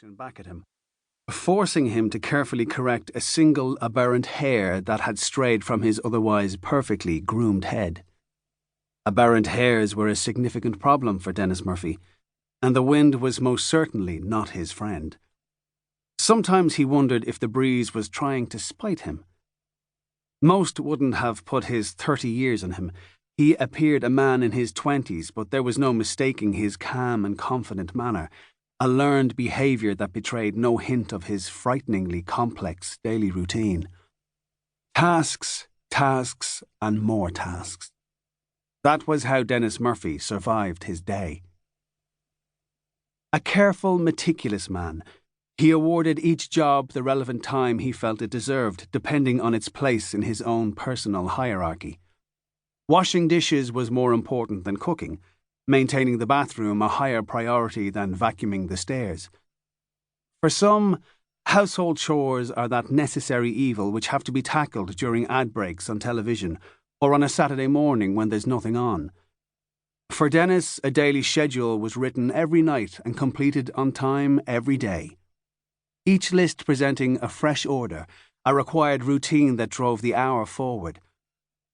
action back at him, forcing him to carefully correct a single aberrant hair that had strayed from his otherwise perfectly groomed head. Aberrant hairs were a significant problem for Denis Murphy, and the wind was most certainly not his friend. Sometimes he wondered if the breeze was trying to spite him. Most wouldn't have put his 30 years on him. He appeared a man in his 20s, but there was no mistaking his calm and confident manner, a learned behaviour that betrayed no hint of his frighteningly complex daily routine. Tasks, tasks, and more tasks. That was how Denis Murphy survived his day. A careful, meticulous man, he awarded each job the relevant time he felt it deserved, depending on its place in his own personal hierarchy. Washing dishes was more important than cooking, maintaining the bathroom a higher priority than vacuuming the stairs. For some, household chores are that necessary evil which have to be tackled during ad breaks on television or on a Saturday morning when there's nothing on. For Denis, a daily schedule was written every night and completed on time every day. Each list presenting a fresh order, a required routine that drove the hour forward.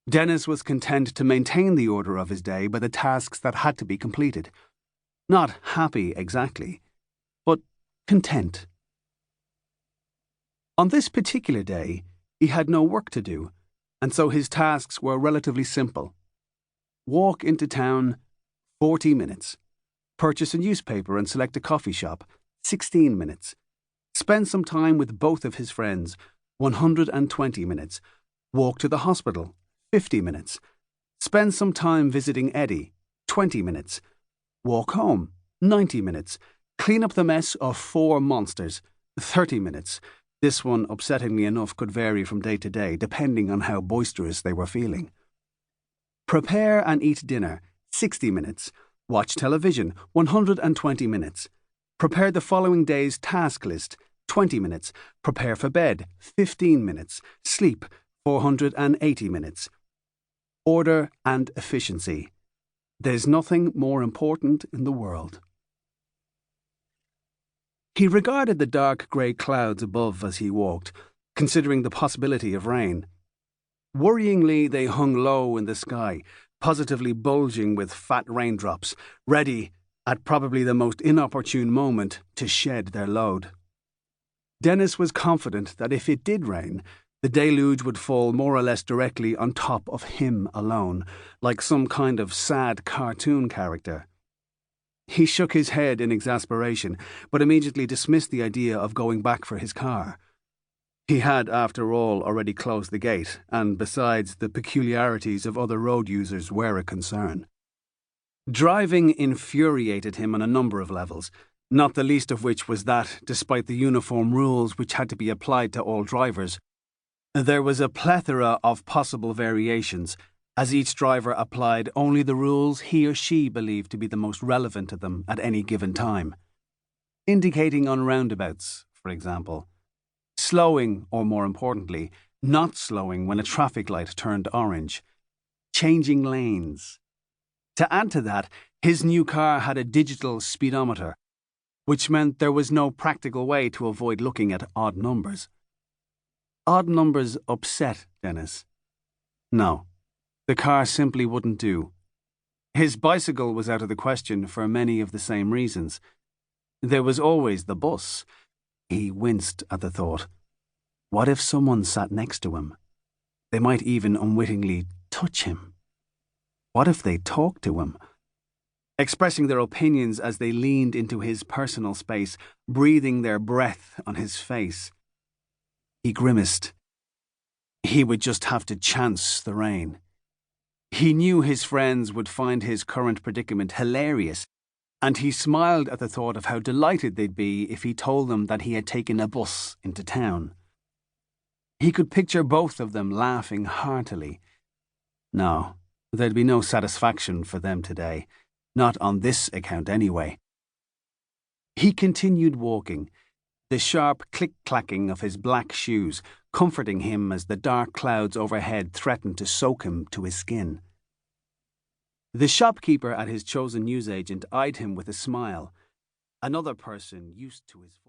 Denis was content to maintain the order of his day by the tasks that had to be completed. Not happy exactly, but content. On this particular day, he had no work to do, and so his tasks were relatively simple. Walk into town, 40 minutes. Purchase a newspaper and select a coffee shop, 16 minutes. Spend some time with both of his friends, 120 minutes. Walk to the hospital, 50 minutes. Spend some time visiting Eddie, 20 minutes. Walk home, 90 minutes. Clean up the mess of 4 monsters, 30 minutes. This one, upsettingly enough, could vary from day to day, depending on how boisterous they were feeling. Prepare and eat dinner, 60 minutes. Watch television, 120 minutes. Prepare the following day's task list, 20 minutes. Prepare for bed, 15 minutes. Sleep, 480 minutes. Order and efficiency. There's nothing more important in the world. He regarded the dark grey clouds above as he walked, considering the possibility of rain. Worryingly, they hung low in the sky, positively bulging with fat raindrops, ready, at probably the most inopportune moment, to shed their load. Denis was confident that if it did rain, the deluge would fall more or less directly on top of him alone, like some kind of sad cartoon character. He shook his head in exasperation, but immediately dismissed the idea of going back for his car. He had, after all, already closed the gate, and besides, the peculiarities of other road users were a concern. Driving infuriated him on a number of levels, not the least of which was that, despite the uniform rules which had to be applied to all drivers, there was a plethora of possible variations, as each driver applied only the rules he or she believed to be the most relevant to them at any given time. Indicating on roundabouts, for example. Slowing, or more importantly, not slowing when a traffic light turned orange. Changing lanes. To add to that, his new car had a digital speedometer, which meant there was no practical way to avoid looking at odd numbers. Odd numbers upset Denis. No, the car simply wouldn't do. His bicycle was out of the question for many of the same reasons. There was always the bus. He winced at the thought. What if someone sat next to him? They might even unwittingly touch him. What if they talked to him? Expressing their opinions as they leaned into his personal space, breathing their breath on his face. He grimaced. He would just have to chance the rain. He knew his friends would find his current predicament hilarious, and he smiled at the thought of how delighted they'd be if he told them that he had taken a bus into town. He could picture both of them laughing heartily. No, there'd be no satisfaction for them today. Not on this account, anyway. He continued walking, the sharp click-clacking of his black shoes comforting him as the dark clouds overhead threatened to soak him to his skin. The shopkeeper at his chosen newsagent eyed him with a smile, another person used to his voice.